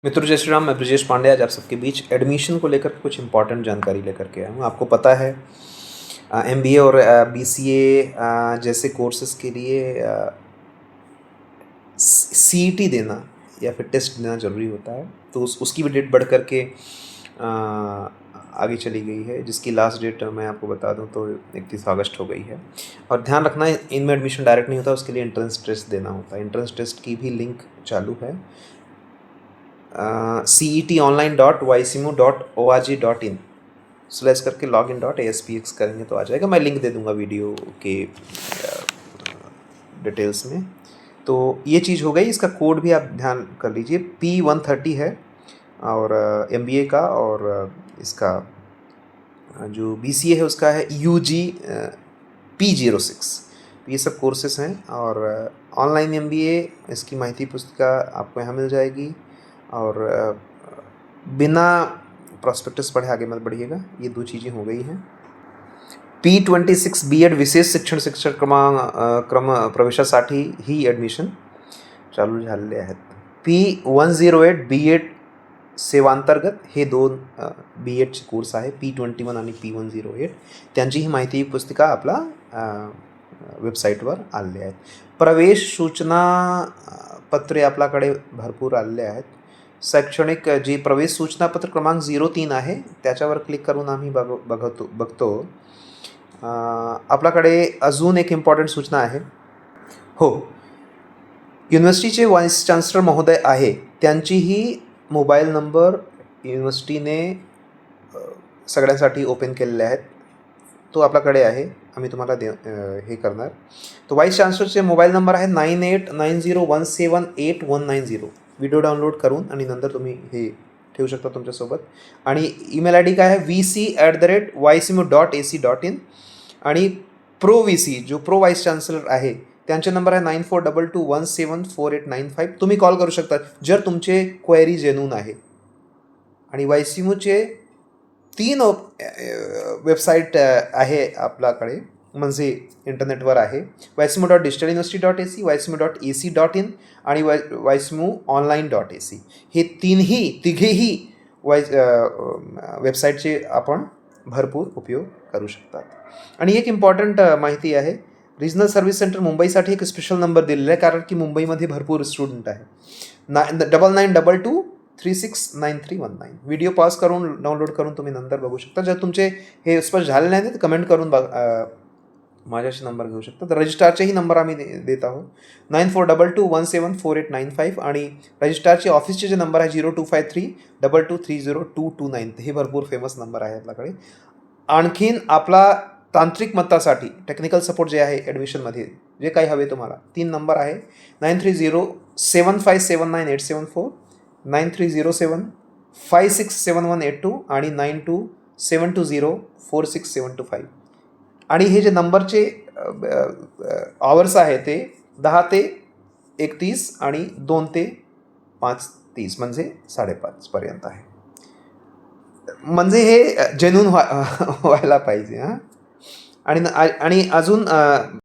मित्रों जय श्री राम। मैं ब्रजेश पांडे आज आप सबके बीच एडमिशन को लेकर कुछ इंपॉर्टेंट जानकारी लेकर के आया हूँ। आपको पता है MBA और BCA जैसे कोर्सेज़ के लिए CET देना या फिर टेस्ट देना ज़रूरी होता है। तो उसकी भी डेट बढ़ कर के आगे चली गई है, जिसकी लास्ट डेट मैं आपको बता दूं तो 31 अगस्त हो गई है। और ध्यान रखना इनमें एडमिशन डायरेक्ट नहीं होता, उसके लिए एंट्रेंस टेस्ट देना होता है। एंट्रेंस टेस्ट की भी लिंक चालू है cet.online.ysimu.org.in स्लैश करके login.aspx करेंगे तो आ जाएगा। मैं लिंक दे दूंगा वीडियो के डिटेल्स में। तो ये चीज़ हो गई। इसका कोड भी आप ध्यान कर लीजिए, P130 है और MBA का, और इसका जो BCA है उसका है UG P06। ये सब कोर्सेस हैं। और ऑनलाइन MBA इसकी माहिती पुस्तिका आपको यहाँ मिल जाएगी। और बिना प्रॉस्पेक्टस पढ़े आगे मत बढ़िएगा। ये दो चीज़ें हो गई हैं। P26 B.Ed विशेष शिक्षण क्रम प्रवेशासाठी ही ॲडमिशन चालू झालेले आहेत. P108 B.Ed सेवांतर्गत हे दोन B.Edचे कोर्स आहे, P21 आणि P108. त्यांची ही माहिती पुस्तिका आपला वेबसाईटवर आलेली आहेत. प्रवेश सूचना पत्रे आपल्याकडे भरपूर आलेले आहेत. शैक्षणिक जी प्रवेश सूचनापत्र क्रमांक 03 आहे त्याच्यावर क्लिक करून आम्ही बघतो आपल्याकडे अजून एक इम्पॉर्टंट सूचना आहे. हो, युनिव्हर्सिटीचे व्हाईस चान्सलर महोदय आहे, त्यांचीही मोबाईल नंबर युनिव्हर्सिटीने सगळ्यांसाठी ओपन केलेले आहेत. तो आपल्याकडे आहे, आम्ही तुम्हाला हे करणार. तो व्हाईस चान्सलरचे मोबाईल नंबर आहे 9890178190. व्हिडिओ डाउनलोड करून आणि नंतर तुम्ही हे ठेवू शकता तुमच्यासोबत. आणि ईमेल ID काय आहे vc@ysimu.ac.in. आणि प्रो VC जो प्रो व्हाईस चान्सलर आहे त्यांचे नंबर आहे 9422174895. तुम्ही कॉल करू शकता जर तुमचे क्वेरी जेन्युइन आहे. आणि YSIMUचे 3 वेबसाईट आहे आपल्याकडे, म्हणजे इंटरनेटवर आहे. ysimu.digitaluniversity.ac, ysimu.ac.in आणि ysimu.online.ac. हे तिघेही वेबसाईटचे आपण भरपूर उपयोग करू शकतात. आणि एक इम्पॉर्टंट माहिती आहे, रिजनल सर्व्हिस सेंटर मुंबईसाठी एक स्पेशल नंबर दिलेला आहे, कारण की मुंबईमध्ये भरपूर स्टुडंट आहे. 9922369319. व्हिडिओ पॉज करून डाउनलोड करून तुम्ही नंतर बघू शकता. जर तुमचे हे स्पष्ट झाले नाही तर कमेंट करून माझ्याशी नंबर घेऊ शकता. तर रजिस्ट्रारचेही नंबर आम्ही देत आहोत 9422174895. आणि रजिस्ट्रारचे ऑफिसचे जे नंबर आहे 025322302229. हे भरपूर फेमस नंबर आहे आपल्याकडे. आणखीन आपला तांत्रिक मतासाठी टेक्निकल सपोर्ट जे आहे ॲडमिशनमध्ये जे काही हवे तुम्हाला, 3 नंबर आहे 9307579874, 9307567182 आणि 9272046725. आणि हे जे नंबरचे आवर्स आहे ते 10 ते 31 आणि 2 ते 5:30 म्हणजे 5:30 पर्यंत आहे. म्हणजे हे जेन्युइन व्हायला पाहिजे. आणि अजून